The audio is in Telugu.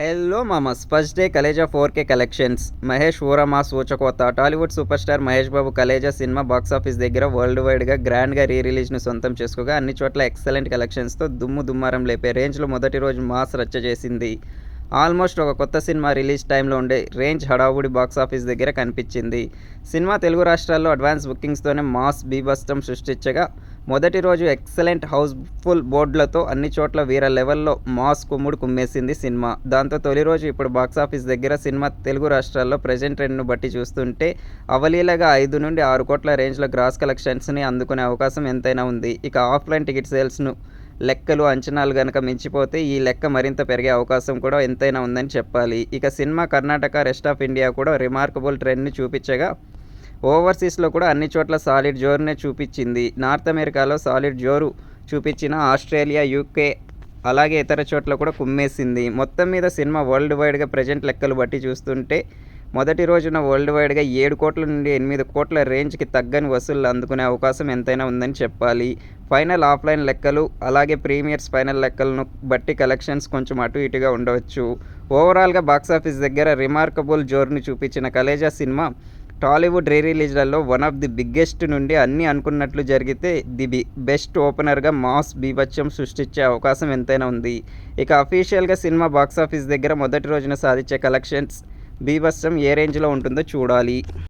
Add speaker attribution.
Speaker 1: హలో మామస్ first day Khaleja 4K collections. Mahesh ఊరమా సూచకోత. Tollywood super star Mahesh Babu Khaleja cinema box office దగ్గర వరల్డ్ వైడ్గా గ్రాండ్గా రిలీజ్ను సొంతం చేసుకోగా అన్ని చోట్ల ఎక్సలెంట్ కలెక్షన్స్తో దుమ్మారం లేపే రేంజ్లో మొదటి రోజు మాస్ రచ్చ చేసింది. ఆల్మోస్ట్ ఒక కొత్త సినిమా రిలీజ్ టైంలో ఉండే రేంజ్ హడావుడి బాక్సాఫీస్ దగ్గర కనిపించింది. సినిమా తెలుగు రాష్ట్రాల్లో అడ్వాన్స్ బుకింగ్స్తోనే మాస్ బీభత్సం సృష్టించగా మొదటి రోజు ఎక్సలెంట్ హౌస్ఫుల్ బోర్డులతో అన్ని చోట్ల వీర లెవెల్లో మాస్ కుమ్ముడు కుమ్మేసింది సినిమా. దాంతో తొలి రోజు ఇప్పుడు బాక్సాఫీస్ దగ్గర సినిమా తెలుగు రాష్ట్రాల్లో ప్రెజెంట్ ట్రెండ్ను బట్టి చూస్తుంటే అవలీలగా 5 నుండి 6 కోట్ల రేంజ్లో గ్రాస్ కలెక్షన్స్ని అందుకునే అవకాశం ఎంతైనా ఉంది. ఇక ఆఫ్లైన్ టికెట్ సేల్స్ను లెక్కలు అంచనాలు గనక మించిపోతే ఈ లెక్క మరింత పెరిగే అవకాశం కూడా ఎంతైనా ఉందని చెప్పాలి. ఇక cinema Karnataka, rest of India కూడా రిమార్కబుల్ ట్రెండ్ని చూపించగా ఓవర్సీస్లో కూడా అన్ని చోట్ల సాలిడ్ జోరునే చూపించింది. నార్త్ అమెరికాలో సాలిడ్ జోరు చూపించిన ఆస్ట్రేలియా, యూకే అలాగే ఇతర చోట్ల కూడా కుమ్మేసింది. మొత్తం మీద సినిమా వరల్డ్ వైడ్గా ప్రెజెంట్ లెక్కలు బట్టి చూస్తుంటే మొదటి రోజున వరల్డ్ వైడ్గా 7 కోట్ల నుండి 8 కోట్ల రేంజ్కి తగ్గని వసూళ్లు అందుకునే అవకాశం ఎంతైనా ఉందని చెప్పాలి. ఫైనల్ ఆఫ్లైన్ లెక్కలు అలాగే ప్రీమియర్స్ ఫైనల్ లెక్కలను బట్టి కలెక్షన్స్ కొంచెం అటు ఇటుగా ఉండవచ్చు. ఓవరాల్గా బాక్సాఫీస్ దగ్గర రిమార్కబుల్ జోరుని చూపించిన కలేజా సినిమా టాలీవుడ్ రిలీజ్లలో వన్ ఆఫ్ ది బిగ్గెస్ట్ నుండి అన్నీ అనుకున్నట్లు జరిగితే బెస్ట్ ఓపెనర్గా మాస్ బీభత్సం సృష్టించే అవకాశం ఎంతైనా ఉంది. ఇక అఫీషియల్గా సినిమా బాక్సాఫీస్ దగ్గర మొదటి రోజున సాధించే కలెక్షన్స్ బీభత్సం ఏ రేంజ్లో ఉంటుందో చూడాలి.